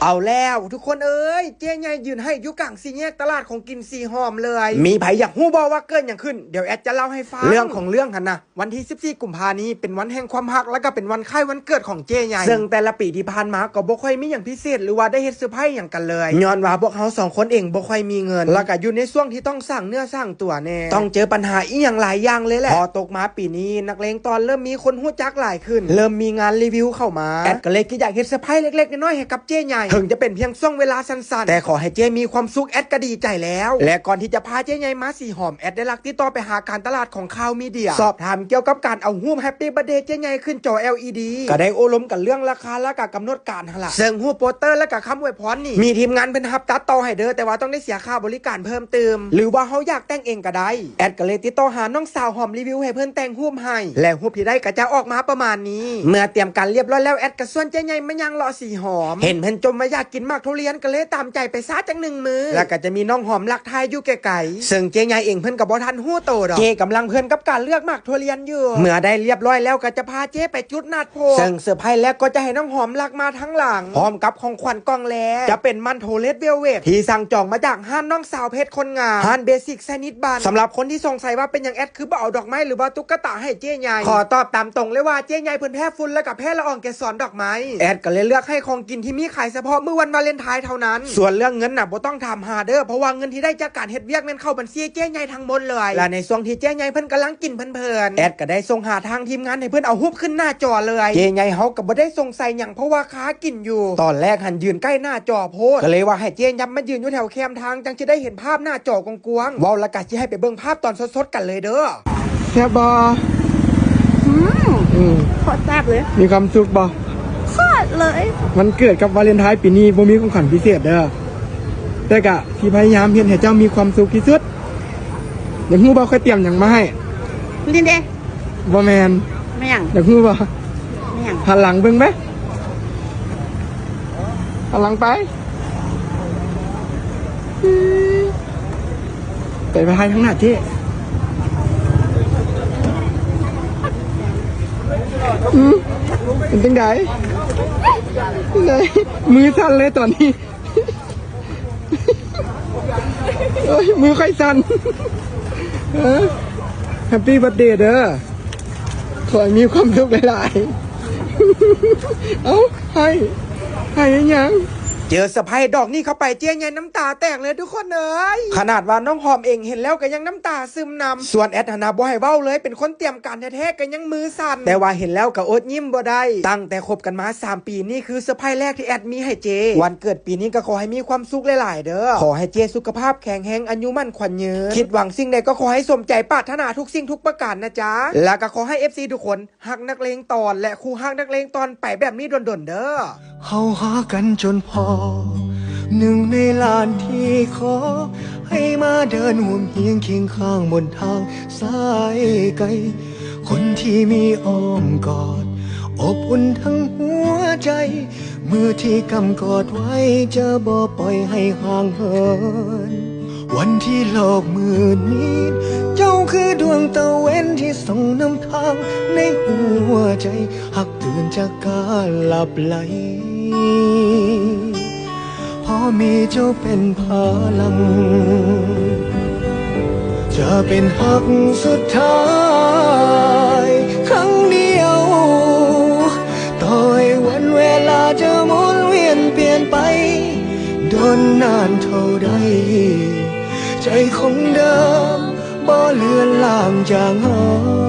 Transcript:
เอาแล้วทุกคนเอ้ยเจ๊ใหญ่ยืนให้ยุกลางสี่แยกตลาดของกินสีหอมเลยมีไผอยากฮู้บ่ว่าเกิดอย่างขึ้นเดี๋ยวแอดจะเล่าให้ฟังเรื่องของเรื่องกันนะวันที่14กุมภาพันธ์นี้เป็นวันแห่งความรักแล้วก็เป็นวันคล้ายวันเกิดของเจ๊ใหญ่ซึ่งแต่ละปีที่ผ่านมาก็บ่ค่อยมีอย่างพิเศษหรือว่าได้เฮ็ดเซอร์ไพรส์อย่างกันเลยย้อนว่าพวกเฮา2คนเองบ่ค่อยมีเงินแล้วก็อยู่ในช่วงที่ต้องสร้างเนื้อสร้างตัวแน่ต้องเจอปัญหาอีหยังหลายอย่างเลยแหละพอตกมาปีนี้นักเลงตอนเริ่มมีคนฮู้จักหลายขึ้นเริ่มมีงานรีวิวเข้ามาแอดก็เลยคิดอยากเฮ็ดเซอร์ไพรส์เล็กๆน้อยๆให้กับเจ๊ใหญ่ถึงจะเป็นเพียงช่วงเวลาสั้นๆแต่ขอให้เจ๊มีความสุขแอดก็ดีใจแล้วและก่อนที่จะพาเจ๊ใหญ่มาสีหอมแอดได้ลักติดต่อไปหาการตลาดของข่าวมีเดียสอบถามเกี่ยวกับการเอารูปแฮปปี้เบิร์ธเดย์เจ๊ใหญ่ขึ้นจอ LED ก็ได้โอ้ล้มกันเรื่องราคาและก็กำหนดการหั่นล่ะซึ่งรูปโปสเตอร์และก็คำอวยพรนี่มีทีมงานเป็นฮับตัดต่อให้เด้อแต่ว่าต้องได้เสียค่าบริการเพิ่มเติมหรือว่าเขาอยากแต่งเองก็ได้แอดก็เลยติดต่อหาน้องสาวหอมรีวิวให้เพิ่นแต่งรูปให้และรูปที่ได้ก็จะออกมาประมาณนี้เมื่อเตรียมการเรียบร้อยแล้วแอดก็ส่วนเจ๊ใหญ่มายังรอสีหอมเห็นเพิ่นจมมาอยากกินมากทุเรียนก็เลยตามใจไปซะจังหนึ่งมือแล้วก็จะมีน้องหอมลักทายอยู่ไกลๆซึ่งเจ๊ใหญ่เองเพิ่นก็บ่ทันฮู้โตดอกเจ๊กำลังเพิ่นกับการเลือกมากทุเรียนอยู่เมื่อได้เรียบร้อยแล้วก็จะพาเจ๊ไปจุดนัดพบซึ่งเซอร์ไพรส์แล้วก็จะให้น้องหอมลักมาทั้งหลังพร้อมกับของขวัญกล่องแลจะเป็นมันโถเลดเวลเวทที่สั่งจองมาจากห้านน้องสาวเพชรคนงามห้านเบสิกแซนิดบันสำหรับคนที่สงสัยว่าเป็นอย่างแอดคือบ่เอาดอกไม้หรือว่าตุ๊กตาให้เจ๊ใหญ่ขอตอบตามตรงเลยว่าเจ๊ใหญ่เพิ่นแพ้ฝุ่นแล้วก็แพ้ละอองแกสอนดอกไม้แอดก็เลยเลือกให้ของกินที่มีขายเฉพาะเมื่อวันวาเลนไทน์เท่านั้นส่วนเรื่องเงินน่ะบ่ต้องถามหาเด้อเพราะว่าเงินที่ได้จากการเฮ็ดเวียกนั้นเข้าบัญชีเจ๊ใหญ่ทั้งหมดเลยและในช่วงที่เจ๊ใหญ่เพิ่นกำลังกินเพลินๆแอดก็ได้ส่งหาทางทีมงานให้เพิ่นเอารูปขึ้นหน้าจอเลยเจ๊ใหญ่เฮาก็บ่ได้สงสัยหยังเพราะว่าค้ากินอยู่ตอนแรกหันยืนใกล้หน้าจอโพดก็เลยว่าให้เจ๊ยับมายืนอยู่แถวแคมทางจังจะได้เห็นภาพหน้าจอกวงๆเว้าแล้วก็สิให้ไปเบิ่งภาพตอนสดๆกันเลยเด้อแซ่บบ่โคตรแซ่บเลยมีความสุขบ่โคตรเลยมันเกิดกับวาเลนไทน์ปีนี้บ่มีของขวัญพิเศษเด้อแต่ก็ที่พยายามเฮ็ดให้เจ้ามีความสุขที่สุดอยากฮู้บ่ค่อยเตรียมหยังมาให้ลินเด้บ่แม่นไม่หยังอยากฮู้บ่ไม่หยังหันหลังเบิ่งไหมหันหลังไปไปให้ทั้งหน้าเจ๊เป็นจังไดมือสั่นเลยตอนนี้มือค่อยสั่นแฮปปี้เบิร์ธเดย์เด้อขอให้มีความสุขหลายๆเอ้าให้ยังเจอสะพายดอกนี่เข้าไปเจ๊ใหญ่น้ำตาแตกเลยทุกคนเอ้ยขนาดว่าน้องหอมเองเห็นแล้วก็ยังน้ำตาซึมนำส่วนแอดนาบ่ให้เว้าเลยเป็นคนเตรียมการแท้ๆก็ยังมือสั่นแต่ว่าเห็นแล้วก็อดยิ้มบ่ได้ตั้งแต่คบกันมา3ปีนี่คือสะพายแรกที่แอดมีให้เจวันเกิดปีนี้ก็ขอให้มีความสุขหลายๆเด้อขอให้เจสุขภาพแข็งแรงอายุมั่นขวัญยืนคิดหวังสิ่งใดก็ขอให้สมใจปรารถนาทุกสิ่งทุกประการนะจ๊ะแล้วก็ขอให้ FC ทุกคนฮักนักเลงตอนและคู่ฮักนักเลงตอนไปแบบนี้ดนๆเด้อเฮาหากันจนพอหนึ่งในล้านที่ขอให้มาเดินห่วมเฮียงเคียงข้างบนทางสายไกลคนที่มีอ้อมกอดอบอุ่นทั้งหัวใจมือที่กำกอดไว้จะบ่ปล่อยให้ห่างเหินวันที่โลกมืดมิดเจ้าคือดวงตะเว้นที่ส่องนำทางในหัวใจหักตื่นจากการหลับไหลพอมีเจ้าเป็นพลังจะเป็นหักสุดท้ายครั้งเดียวต่อให้วันเวลาจะหมุนเวียนเปลี่ยนไปโดนนานเท่าใดใจคงเดิมบ่เลือนลางจางหาย